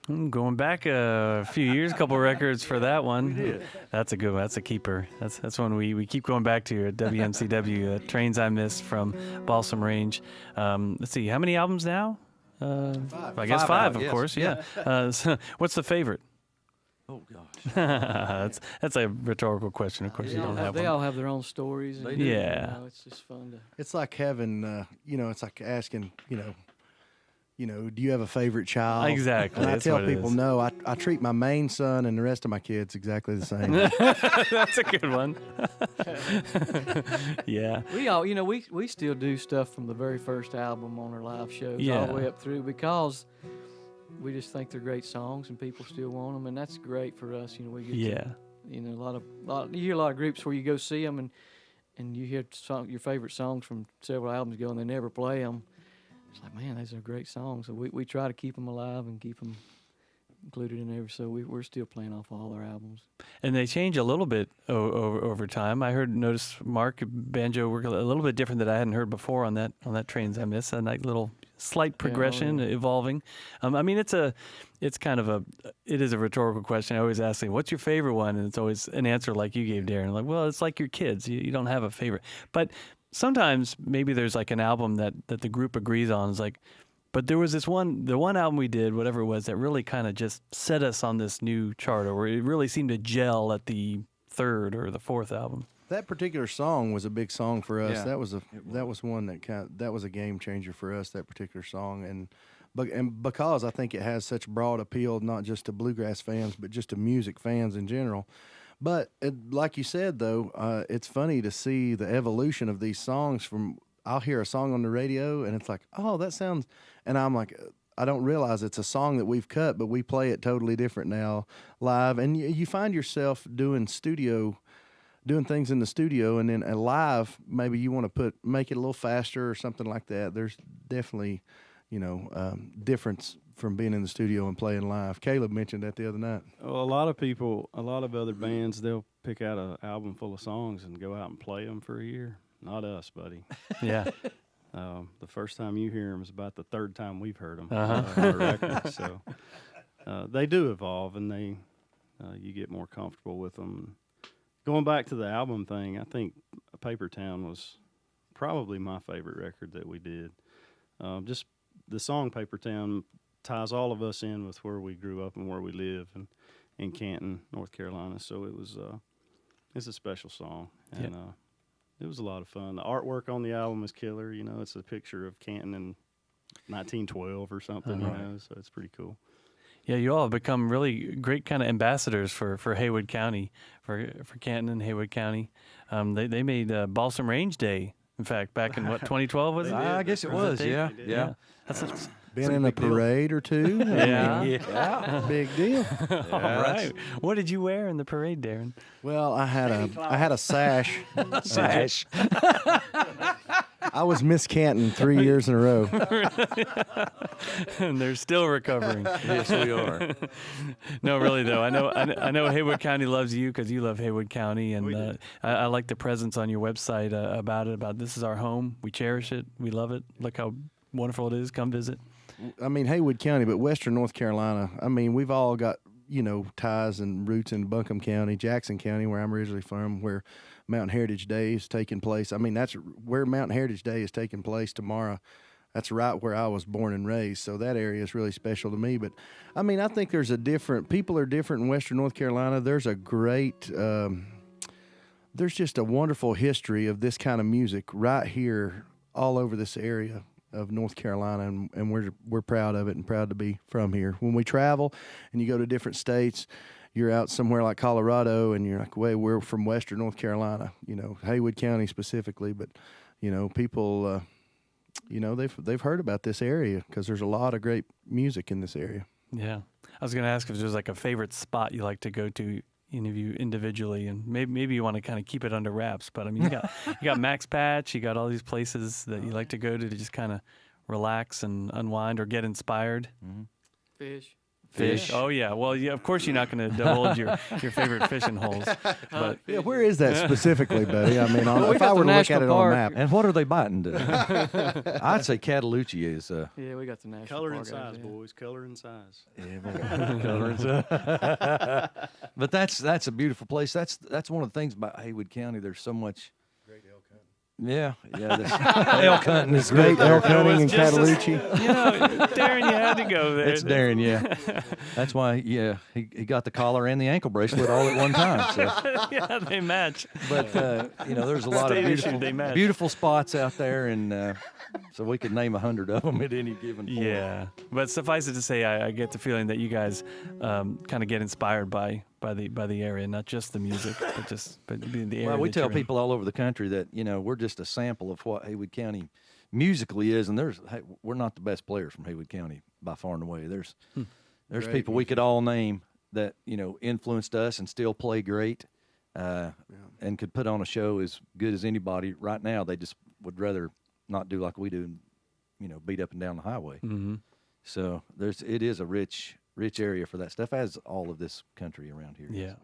Going back a few years, a couple records for that one. We did. That's a good one. That's a keeper. That's one we keep going back to at WMCW. Trains I Missed from Balsam Range. Let's see, how many albums now? I guess five, of yes. course. Yeah. So what's the favorite? Oh gosh. that's a rhetorical question. Of course, you don't have They one. all have their own stories. And, They do. Yeah. You know, it's just fun to. It's like having, it's like asking, do you have a favorite child? Exactly. And I That's tell what it people, is. no, I treat my main son and the rest of my kids exactly the same. That's a good one. Yeah. We all, we still do stuff from the very first album on our live shows all Yeah. the way up through because we just think they're great songs and people still want them, and that's great for us. We get Yeah. to, you hear a lot of groups where you go see them and you hear your favorite songs from several albums ago and they never play them. It's like, man, those are great songs. So we try to keep them alive and keep them included in every. So we're still playing off all our albums. And they change a little bit over time. I noticed Mark banjo work a little bit different that I hadn't heard before on that Trains I Miss. A nice little slight progression, evolving. I mean, it is a rhetorical question. I always ask, what's your favorite one? And it's always an answer like you gave, Darren. Like, well, it's like your kids. You don't have a favorite. But sometimes maybe there's like an album that the group agrees on. It's like, but there was the one album we did, whatever it was, that really kind of just set us on this new chart, or it really seemed to gel at the third or the fourth album. That particular song was a big song for us. Yeah, That was one that was a game changer for us. That particular song, and because I think it has such broad appeal, not just to bluegrass fans, but just to music fans in general. But like you said, though, it's funny to see the evolution of these songs. I'll hear a song on the radio, and it's like, oh, that sounds, and I'm like, I don't realize it's a song that we've cut, but we play it totally different now live, and you find yourself doing things in the studio, and then live, maybe you want to make it a little faster or something like that. There's definitely, difference from being in the studio and playing live. Caleb mentioned that the other night. Well, a lot of other bands, they'll pick out an album full of songs and go out and play them for a year. Not us, buddy. Yeah. The first time you hear them is about the third time we've heard them Uh-huh. on a record. So they do evolve, and you get more comfortable with them. Going back to the album thing, I think Paper Town was probably my favorite record that we did. Just the song Paper Town ties all of us in with where we grew up and where we live, and in Canton, North Carolina. So it's a special song, and it was a lot of fun. The artwork on the album is killer. It's a picture of Canton in 1912 or something. So it's pretty cool. Yeah, you all have become really great kind of ambassadors for Haywood County, for Canton and Haywood County. They made Balsam Range Day, in fact, back in, 2012 was it? I guess it was. Yeah. That's Been in a parade or two. yeah. Big deal. All right. What did you wear in the parade, Darren? Well, I had a sash. Sash. I was Miss Canton 3 years in a row. And they're still recovering. Yes, we are. No, really though. I know Haywood County loves you because you love Haywood County, and I like the presence on your website about this is our home. We cherish it. We love it. Look how wonderful it is. Come visit. I mean, Haywood County, but Western North Carolina. I mean, we've all got, ties and roots in Buncombe County, Jackson County, where I'm originally from, where Mountain Heritage Day is taking place. I mean, that's where Mountain Heritage Day is taking place tomorrow. That's right where I was born and raised. So that area is really special to me. But, I mean, I think people are different in Western North Carolina. There's a great, there's just a wonderful history of this kind of music right here all over this area of North Carolina, and we're proud of it and proud to be from here. When we travel and you go to different states, you're out somewhere like Colorado and you're like, wait, we're from Western North Carolina, Haywood County specifically, but people they've heard about this area because there's a lot of great music in this area. Yeah. I was going to ask if there's like a favorite spot you like to go to interview individually, and maybe you want to kind of keep it under wraps, but I mean, you got Max Patch, you got all these places that you like to go to just kind of relax and unwind or get inspired. Fish. Fish. Oh yeah. Well, yeah. Of course, you're not going to divulge your favorite fishing holes. But Yeah, where is that specifically, buddy? I mean, Well, we if got I the were to look at national it on a park. map, And what are they biting to? I'd say Cataloochee is. Yeah, we got the national Color and park out size, there. boys. Color and size. But that's a beautiful place. That's one of the things about Haywood County. There's so much. Great elk hunting. Yeah, elk hunting is great great. elk hunting in was just as- Cataloochee. you know, Darren, you had to go there. It's Darren, yeah. That's why, yeah, he got the collar and the ankle bracelet all at one time. So. Yeah, they match. But there's a lot of State issue, beautiful, they match. beautiful spots out there, and so we could name 100 of them at any given point. Yeah, but suffice it to say, I get the feeling that you guys kind of get inspired by the area, not just the music, but the area. Well, we that tell you're in. people all over the country that we're just a sample of what Haywood County musically is, and we're not the best players from Haywood County by far and away. There's Great people we could all name that influenced us and still play great, and could put on a show as good as anybody. Right now, they just would rather not do like we do, and beat up and down the highway. Mm-hmm. So it is a rich area for that stuff, as all of this country around here is. Yeah.